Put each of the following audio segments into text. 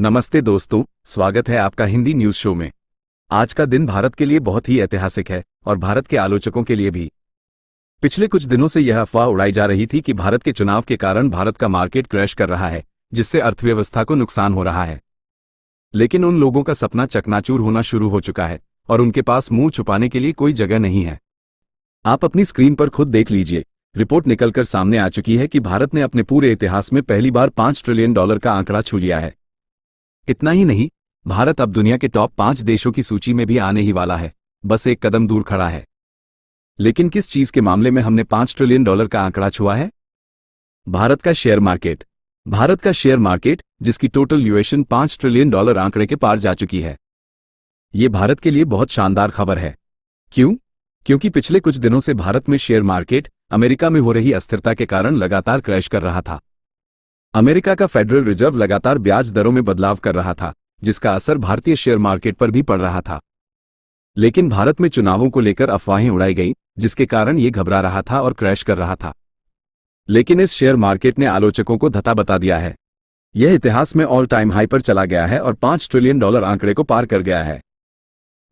नमस्ते दोस्तों, स्वागत है आपका हिंदी न्यूज शो में। आज का दिन भारत के लिए बहुत ही ऐतिहासिक है और भारत के आलोचकों के लिए भी। पिछले कुछ दिनों से यह अफवाह उड़ाई जा रही थी कि भारत के चुनाव के कारण भारत का मार्केट क्रैश कर रहा है, जिससे अर्थव्यवस्था को नुकसान हो रहा है। लेकिन उन लोगों का सपना चकनाचूर होना शुरू हो चुका है और उनके पास मुंह छुपाने के लिए कोई जगह नहीं है। आप अपनी स्क्रीन पर खुद देख लीजिए, रिपोर्ट निकलकर सामने आ चुकी है कि भारत ने अपने पूरे इतिहास में पहली बार $5 ट्रिलियन का आंकड़ा छू लिया है। इतना ही नहीं, भारत अब दुनिया के टॉप 5 देशों की सूची में भी आने ही वाला है, बस एक कदम दूर खड़ा है। लेकिन किस चीज के मामले में हमने $5 ट्रिलियन का आंकड़ा छुआ है? भारत का शेयर मार्केट। भारत का शेयर मार्केट, जिसकी टोटल वैल्यूएशन $5 ट्रिलियन आंकड़े के पार जा चुकी है। ये भारत के लिए बहुत शानदार खबर है। क्यों? क्योंकि पिछले कुछ दिनों से भारत में शेयर मार्केट अमेरिका में हो रही अस्थिरता के कारण लगातार क्रैश कर रहा था। अमेरिका का फेडरल रिजर्व लगातार ब्याज दरों में बदलाव कर रहा था, जिसका असर भारतीय शेयर मार्केट पर भी पड़ रहा था। लेकिन भारत में चुनावों को लेकर अफवाहें उड़ाई गई, जिसके कारण ये घबरा रहा था और क्रैश कर रहा था। लेकिन इस शेयर मार्केट ने आलोचकों को धता बता दिया है। यह इतिहास में ऑल टाइम हाई पर चला गया है और $5 ट्रिलियन आंकड़े को पार कर गया है।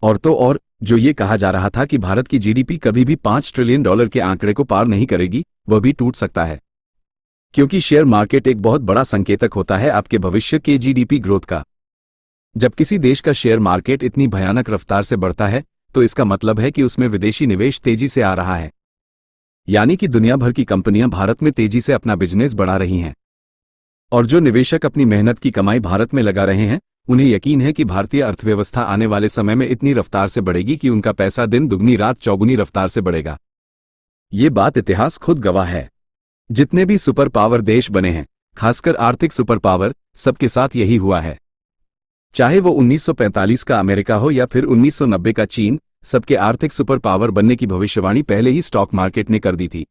और तो और, जो ये कहा जा रहा था कि भारत की जीडीपी कभी भी $5 ट्रिलियन के आंकड़े को पार नहीं करेगी, वह भी टूट सकता है। क्योंकि शेयर मार्केट एक बहुत बड़ा संकेतक होता है आपके भविष्य के जीडीपी ग्रोथ का। जब किसी देश का शेयर मार्केट इतनी भयानक रफ्तार से बढ़ता है, तो इसका मतलब है कि उसमें विदेशी निवेश तेजी से आ रहा है। यानी कि दुनिया भर की कंपनियां भारत में तेजी से अपना बिजनेस बढ़ा रही हैं। और जो निवेशक अपनी मेहनत की कमाई भारत में लगा रहे हैं, उन्हें यकीन है कि भारतीय अर्थव्यवस्था आने वाले समय में इतनी रफ्तार से बढ़ेगी कि उनका पैसा दिन दुगनी रात चौगुनी रफ्तार से बढ़ेगा। ये बात इतिहास खुद गवाह है। जितने भी सुपर पावर देश बने हैं, खासकर आर्थिक सुपर पावर, सबके साथ यही हुआ है। चाहे वो 1945 का अमेरिका हो या फिर 1990 का चीन, सबके आर्थिक सुपर पावर बनने की भविष्यवाणी पहले ही स्टॉक मार्केट ने कर दी थी।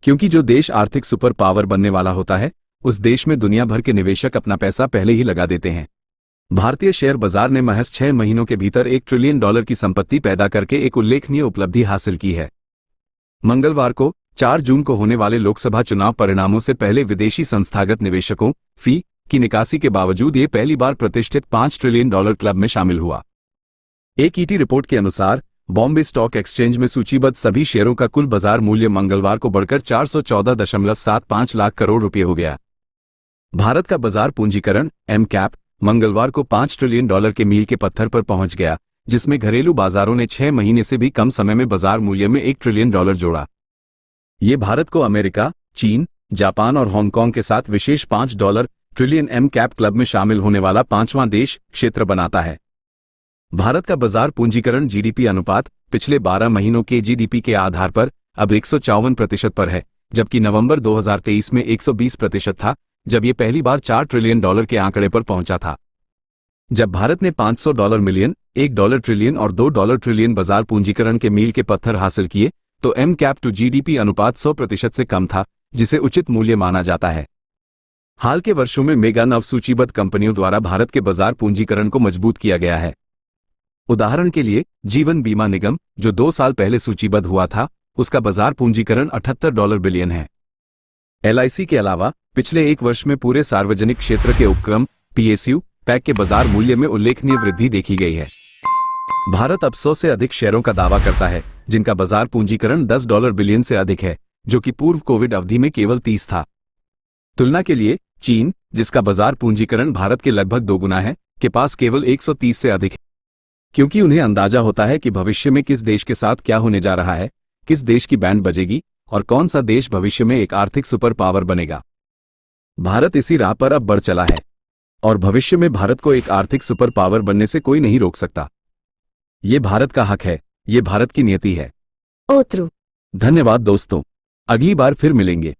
क्योंकि जो देश आर्थिक सुपर पावर बनने वाला होता है, उस देश में दुनिया भर के निवेशक अपना पैसा पहले ही लगा देते हैं। भारतीय शेयर बाजार ने महज 6 महीनों के भीतर $1 ट्रिलियन की संपत्ति पैदा करके एक उल्लेखनीय उपलब्धि हासिल की है। मंगलवार को 4 जून को होने वाले लोकसभा चुनाव परिणामों से पहले विदेशी संस्थागत निवेशकों फी की निकासी के बावजूद ये पहली बार प्रतिष्ठित $5 ट्रिलियन क्लब में शामिल हुआ। एक ईटी रिपोर्ट के अनुसार बॉम्बे स्टॉक एक्सचेंज में सूचीबद्ध सभी शेयरों का कुल बाजार मूल्य मंगलवार को बढ़कर 414.75 लाख करोड़ रुपए हो गया। भारत का बाजार पूंजीकरण एम कैप मंगलवार को $5 ट्रिलियन के मील के पत्थर पर पहुंच गया, जिसमें घरेलू बाजारों ने 6 महीने से भी कम समय में बाजार मूल्य में $1 ट्रिलियन जोड़ा। ये भारत को अमेरिका, चीन, जापान और हांगकांग के साथ विशेष $5 ट्रिलियन एम कैप क्लब में शामिल होने वाला 5वां देश क्षेत्र बनाता है। भारत का बाजार पूंजीकरण जीडीपी अनुपात पिछले 12 महीनों के जीडीपी के आधार पर अब 154% पर है, जबकि नवंबर 2023 में 120% था, जब ये पहली बार $4 ट्रिलियन के आंकड़े पर पहुंचा था। जब भारत ने $500 मिलियन, $1 ट्रिलियन और $2 ट्रिलियन बाजार पूंजीकरण के मील के पत्थर हासिल किए, तो एम कैप टू जीडीपी अनुपात 100% से कम था, जिसे उचित मूल्य माना जाता है। हाल के वर्षों में मेगा नव सूचीबद्ध कंपनियों द्वारा भारत के बाजार पूंजीकरण को मजबूत किया गया है। उदाहरण के लिए, जीवन बीमा निगम, जो 2 साल पहले सूचीबद्ध हुआ था, उसका बाजार पूंजीकरण $78 बिलियन है। एलआईसी के अलावा पिछले 1 वर्ष में पूरे सार्वजनिक क्षेत्र के उपक्रम पीएसयू पैक के बाजार मूल्य में उल्लेखनीय वृद्धि देखी गई है। भारत अब 100 से अधिक शेयरों का दावा करता है, जिनका बाजार पूंजीकरण $10 बिलियन से अधिक है, जो कि पूर्व कोविड अवधि में केवल 30 था। तुलना के लिए, चीन, जिसका बाजार पूंजीकरण भारत के लगभग 2 गुना है, के पास केवल 130 से अधिक है। क्योंकि उन्हें अंदाजा होता है कि भविष्य में किस देश के साथ क्या होने जा रहा है, किस देश की बैंड बजेगी और कौन सा देश भविष्य में एक आर्थिक सुपर पावर बनेगा। भारत इसी राह पर अब बढ़ चला है और भविष्य में भारत को एक आर्थिक सुपर पावर बनने से कोई नहीं रोक सकता। ये भारत का हक है, ये भारत की नियति है। ओत्रु। धन्यवाद दोस्तों, अगली बार फिर मिलेंगे।